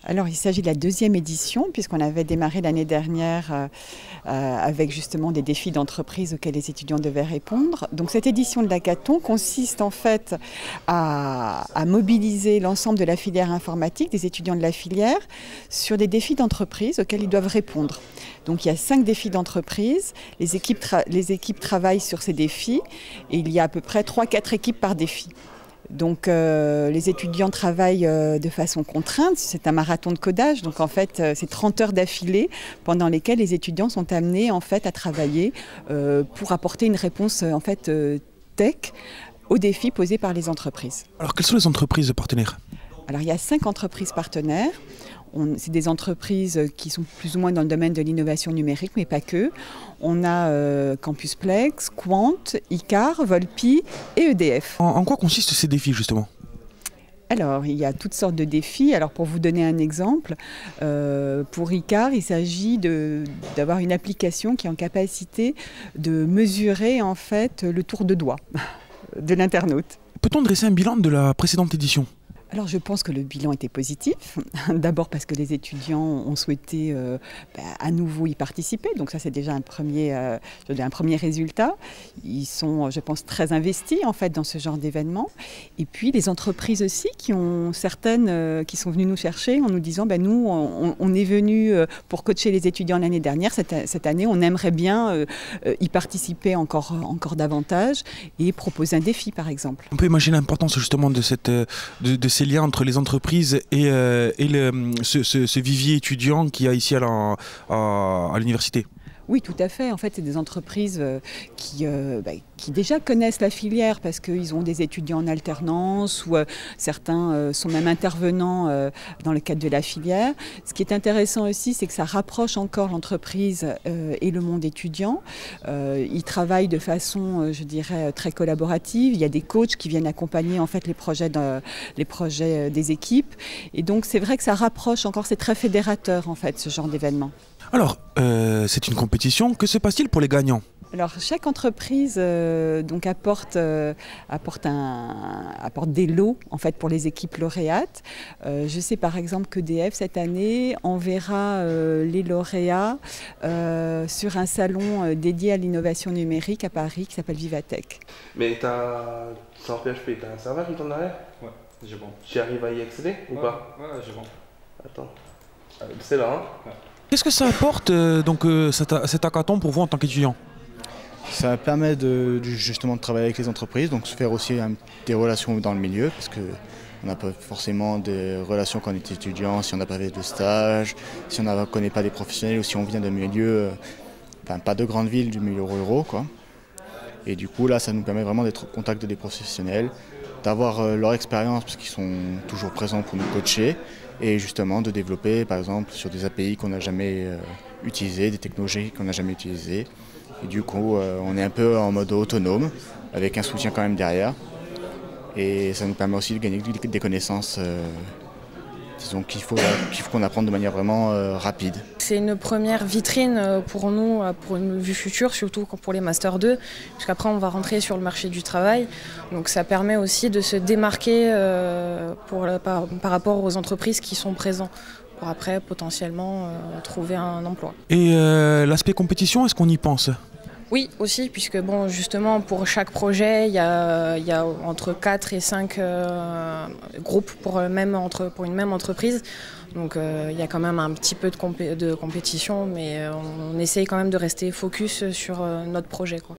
Alors, il s'agit de la deuxième édition, puisqu'on avait démarré l'année dernière avec justement des défis d'entreprise auxquels les étudiants devaient répondre. Donc, cette édition de l'hackathon consiste en fait à mobiliser l'ensemble de la filière informatique, des étudiants de la filière, sur des défis d'entreprise auxquels ils doivent répondre. Donc, il y a 5 défis d'entreprise. Les équipes travaillent sur ces défis et il y a à peu près 3-4 équipes par défi. Donc les étudiants travaillent de façon contrainte, c'est un marathon de codage, donc en fait c'est 30 heures d'affilée pendant lesquelles les étudiants sont amenés en fait à travailler pour apporter une réponse en fait tech aux défis posés par les entreprises. Alors quelles sont les entreprises partenaires ? Alors il y a 5 entreprises partenaires. C'est des entreprises qui sont plus ou moins dans le domaine de l'innovation numérique, mais pas que. On a Campusplex, Quant, Icar, Volpi et EDF. En quoi consistent ces défis justement ? Alors, il y a toutes sortes de défis. Alors, pour vous donner un exemple, pour Icar, il s'agit d'avoir une application qui est en capacité de mesurer en fait le tour de doigt de l'internaute. Peut-on dresser un bilan de la précédente édition ? Alors je pense que le bilan était positif, d'abord parce que les étudiants ont souhaité à nouveau y participer, donc ça c'est déjà un premier résultat. Ils sont, je pense, très investis en fait dans ce genre d'événement. Et puis les entreprises aussi, certaines qui sont venues nous chercher en nous disant nous on est venus pour coacher les étudiants l'année dernière, cette année on aimerait bien y participer encore davantage et proposer un défi par exemple. On peut imaginer l'importance justement de ces liens entre les entreprises et ce vivier étudiant qu'il y a ici à l'université. Oui, tout à fait. En fait, c'est des entreprises qui déjà connaissent la filière parce qu'ils ont des étudiants en alternance ou certains sont même intervenants dans le cadre de la filière. Ce qui est intéressant aussi, c'est que ça rapproche encore l'entreprise et le monde étudiant. Ils travaillent de façon, je dirais, très collaborative. Il y a des coachs qui viennent accompagner en fait les projets des équipes. Et donc, c'est vrai que ça rapproche encore, c'est très fédérateur en fait, ce genre d'événement. Alors, c'est une compétition. Que se passe-t-il pour les gagnants ? Alors, chaque entreprise apporte des lots en fait, pour les équipes lauréates. Je sais par exemple qu'EDF cette année enverra les lauréats sur un salon dédié à l'innovation numérique à Paris qui s'appelle Vivatech. Mais c'est en PHP, t'as un serveur qui tourne derrière ? Ouais, j'ai bon. Tu arrives à y accéder ou pas ? Ouais, j'ai bon. Attends. C'est là, hein ? Ouais. Qu'est-ce que ça apporte cet hackathon pour vous en tant qu'étudiant ? Ça permet justement de travailler avec les entreprises, donc se faire aussi des relations dans le milieu, parce qu'on n'a pas forcément des relations quand on est étudiant, si on n'a pas fait de stage, si on ne connaît pas des professionnels ou si on vient de milieux, pas de grandes villes, du milieu ruraux, quoi. Et du coup là ça nous permet vraiment d'être au contact des professionnels, d'avoir leur expérience parce qu'ils sont toujours présents pour nous coacher et justement de développer par exemple sur des API qu'on n'a jamais utilisées, des technologies qu'on n'a jamais utilisées. Et du coup on est un peu en mode autonome avec un soutien quand même derrière et ça nous permet aussi de gagner des connaissances disons qu'il faut qu'on apprenne de manière vraiment rapide. C'est une première vitrine pour nous, pour une vue future, surtout pour les Master 2, puisqu'après on va rentrer sur le marché du travail. Donc ça permet aussi de se démarquer par rapport aux entreprises qui sont présentes, pour après potentiellement trouver un emploi. Et l'aspect compétition, est-ce qu'on y pense ? Oui, aussi, puisque bon, justement, pour chaque projet, il y a entre 4 et 5 groupes pour une même entreprise. Donc il y a quand même un petit peu de compétition, mais on essaye quand même de rester focus sur notre projet, quoi.